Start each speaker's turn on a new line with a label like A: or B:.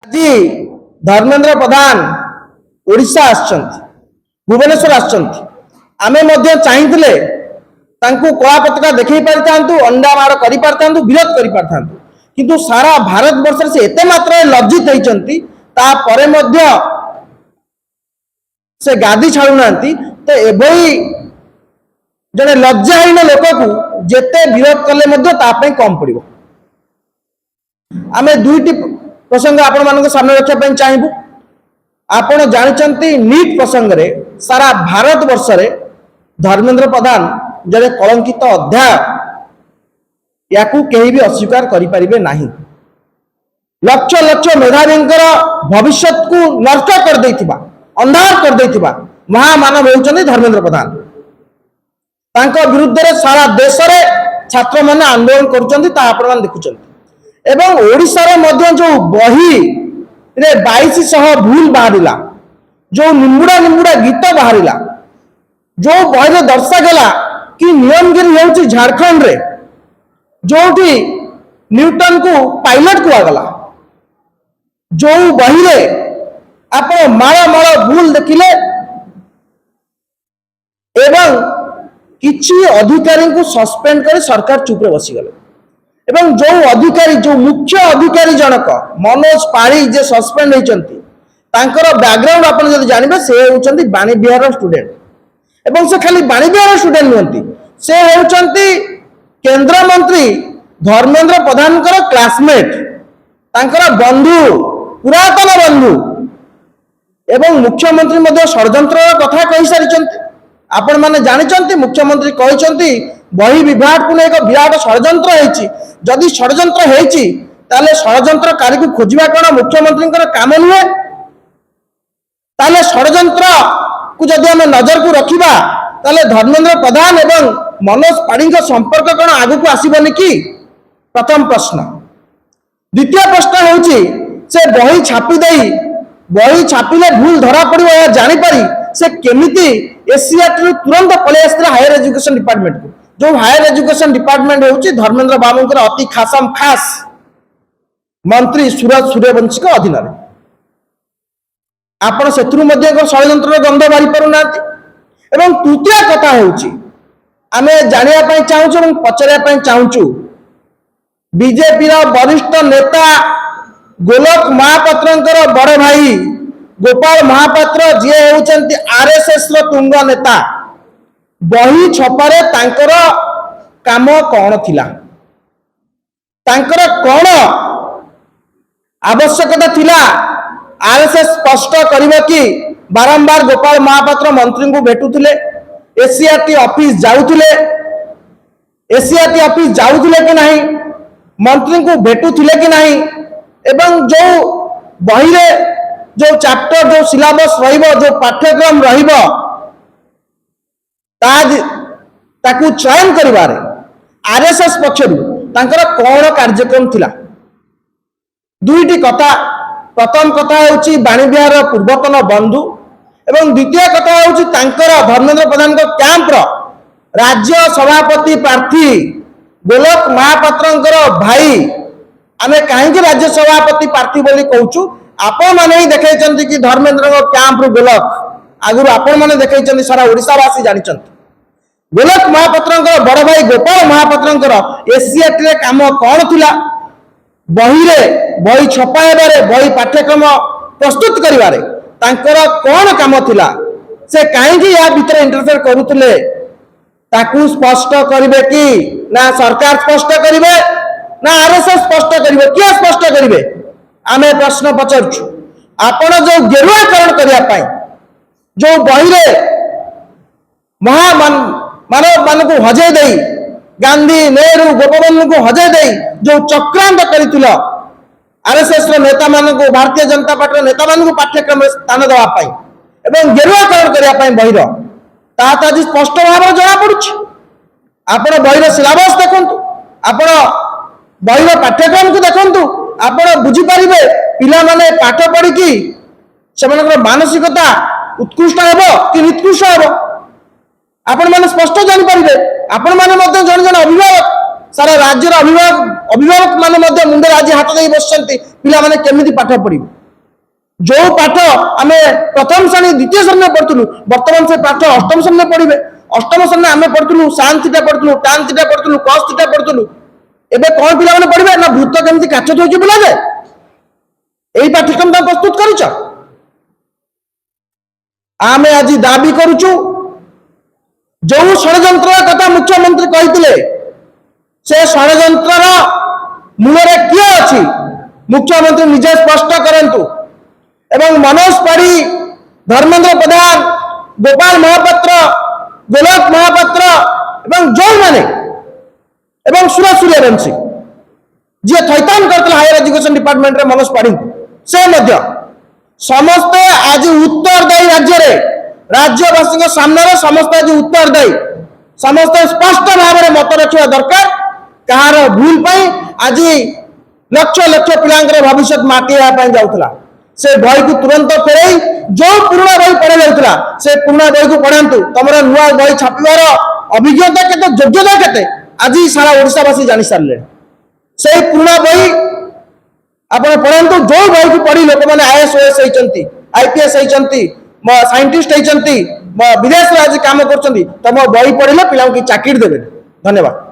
A: আজি ধর্মেন্দ্র প্রধান ওড়িশা আসছেন, ভুবনেশ্বর আসছেন। আমি মধ্যে চাইলে তাঁকু কলা পতাকা দেখাই পারিথান্তু, अंडा माड़ कर पारिथाন্তু, विरोध कर पारिथाন্তু, किंतु सारा भारत वर्ष से एते मात्रा लज्जित होइचंती तापरे मध्य से गादी छाड़ू नांती। तो एभई जने लज्जाहीन लोक को जेते विरोध कले मध्य तापे कम पड़िबो। आमे दुईटी प्रसंग आपण मानक सामने रखा ପାଇଁ चाहबू। आपण जानिचंती नीट प्रसंग रे सारा भारत वर्ष रे धर्मेंद्र प्रधान जरे कलंकित अध्याय याकू केही भी अस्वीकार करि परिबे नाही। लक्ष लक्ष मेधावींकर भविष्य को नष्ट कर देथिबा, अंधार कर देथिबा महामानव होउचंती धर्मेंद्र प्रधान। तांको विरुद्ध रे सारा देश रे छात्र माने आंदोलन करूचंती ता आपण मान देखुचंती। एवं ओडिशा रे मध्य जो बही रे 2200 भूल बाहरिला, जो निमुड़ा निमुड़ा गीत बाहरिला, जो बही रे दर्शा गला कि नियमगिरी होउची झारखंड रे, जोठी न्यूटन को पायलट को आगला, जो बही रे आप माଳ माଳ भूल देखिले एवं किछि अधिकारी को सस्पेंड कर सरकार चुप रे बसी गले। एवं जो अधिकारी जो मुख्य अधिकारी जनक मनोज पारी जे सस्पेंड होइचंती तांकर बैकग्राउंड आपण जदि जानिबे से होउचंती बाणी बिहार स्टूडेंट। एवं से खाली बाणी बिहार स्टूडेंट नहंती, से होउचंती केंद्र मंत्री धर्मेंद्र प्रधान क्लासमेट, तांकर बंधु, पुरातन बंधु। एवं मुख्यमंत्री मध्य षड्यंत्र कथा कहि सारिचंती। आपण माने जानिचंती मुख्यमंत्री कहिचंती बही विभाग को एक विराट षड्यंत्र हेछि। जदि षड्यंत्र हेछि ताले षड्यंत्रकारी को खोजिबा कोन मुख्यमंत्री काम नुहे। ताले षड्यंत्र को जदि हम नजर को रखिबा ताले धर्मेंद्र प्रधान एवं मनोज पाड़ी संपर्क कोन आगु को आसीबनी कि? प्रथम प्रश्न। द्वितीय प्रश्न होछि से बही छापी देई बही छापिले भूल धरा पड़िबो या जानि पारी से केमिति एसीआर तुरंत पळे आस्थिला हायर एजुकेशन डिपार्टमेंट को। जो हायर एजुकेशन डिपार्टमेंट होछि धर्मेंद्र बाबूंकर अति खासम खास मंत्री सूरज सूर्यवंशी को अधीन रे। आपण सेतरु मध्ये षड्यंत्र गंध बारी पारु नांती। एवं तृतीय कथा होछि आमे जानिया पई चाहूछु एवं पचरिया पई चाहूछु बीजेपी रा वरिष्ठ नेता गोलक महापात्रंकर बड़ भाई गोपाल महापात्र जी होउचंती आरएसएस रो तुंग नेता। बही छपारे तांकर काम कौन थिला, तांकर कौन आवश्यकता थिला आरएसएस स्पष्ट करिबो कि बारंबार गोपाल महापात्र मंत्री को भेटुथिले, एसीआरटी ऑफिस जाउथिले, एसीआरटी ऑफिस जाउथिले कि नहीं, मंत्री को भेटुथिले कि नहीं। एवं जो बही रे जो चैप्टर जो सिलेबस रहिबो जो पाठ्यक्रम रहिबो ताकू चयन करिबारे आरएसएस पक्षरु तांकर कोन कार्यक्रम थिला। दुईटी कथा। प्रथम कथा होउची बाणी बिहार पूर्वतन बंधु एवं द्वितीय कथा होउची तांकर धर्मेंद्र प्रधान को कैंप रो राज्य सभापति प्रार्थी गोलक महापात्रंकर भाई। आमे काहेकि राज्य सभापति प्रार्थी बोली कहूछु, आपण माने ही देखैचंती कि धर्मेंद्र को कैंप रो गोलक आगुरु आपण माने देखैचंती, सारा ओडिसा वासी जानिचंती। गोलक महापात्रंकर बड़ भाई गोपाल महापात्रंकर एसीआरटी रे काम कोन थिला, बही रे बही छपाइबारे बही पाठ्यक्रम प्रस्तुत करिबारे तांकर कोन काम थिला, से काहेकि या भीतर इंटरफेयर करूथले ताकू स्पष्ट करिवे कि ना सरकार स्पष्ट करिवे ना आरएसएस स्पष्ट करिवे, किया स्पष्ट करिवे? आमे प्रश्न पचारछु। आपण जो गेरुआकरण करिया पाई जो बही रे मानव मान को हजे दे गांधी नेहरू गोपबंधु को हजे दे जो चक्रांत करितुला आरएसएस रो नेता मान को भारतीय जनता पार्टी नेता मान को पाठ्यक्रम स्थान देवा पाई एवं गेरुआकरण करिया पाई बही रो तात आज स्पष्ट भाव जणा पडुछि। आपण बही रो सिलेबस देखंतु, आपण बही रो पाठ्यक्रम को देखंतु, आपण बुझी परिबे पिला माने पाठ पढी कि सेमानकर मानसिकता उत्कृष्ट हेबो कि निकृष्ट हेबो आपण माने स्पष्ट जानि परिबे। आपण माने मध्ये जण जण अभिभावक सारा राज्यर अभिभावक अभिभावक माने मुंडे आज हाथ दे बसते पिला माने केमिति पाठ पढ़ी जो पाठ आम प्रथम श्रेणी द्वितीय श्रेणी पढ़ुलु बर्तमान से पाठ अष्टम श्रेणी पढ़े अष्टम श्रेणी आम पढ़ुलु साइन थीटा पढ़ुलु टान थीटा पढ़ुलु कस थीटा पढ़ुलु एबे कौन पिला माने पढ़े ना भूत केमिति काठ थोइछि बुला जाए यही पाठ्यक्रम तुम प्रस्तुत करिछ आमे आज दाबी करुचु जो षड्यंत्र कथा मुख्यमंत्री कही से षड्यंत्र मूल किए अच्छी मुख्यमंत्री निजे स्पष्ट करंतु एवं मनोज पाढ़ी धर्मेंद्र प्रधान गोपाल महापात्र गोलक महापात्र एवं जो माने एवं सुरेश सूर्यवंशी जी थैतान करते हायर एजुकेशन डिपार्टमेंट रे मनोज पाढ़ी से मध्य समस्ते आज उत्तरदायी राज्यवासी सामने समस्त आज उत्तरदायी समस्त स्पष्ट भाव में मत रखा दरकार कहार भूल पाई आज लक्ष लक्ष पिला भविष्य माटी जाऊला से बही को तुरंत फेरई जो पुराना बही पढ़ा जाऊला से पुराना बही को पढ़ातु तुम नुआ बही छापार अभिज्ञता केते योग्यता केते आज सारा ओडिशावासी जानी सारे से पुराना बही आप पढ़ातु जो बही को पढ़ी लोक मैंने आईएएस ओएस होती आईपीएस होती साइंटिस्ट होती विदेश आज कम कर तुम बही पढ़ले पिला चाकरी देवे धन्यवाद।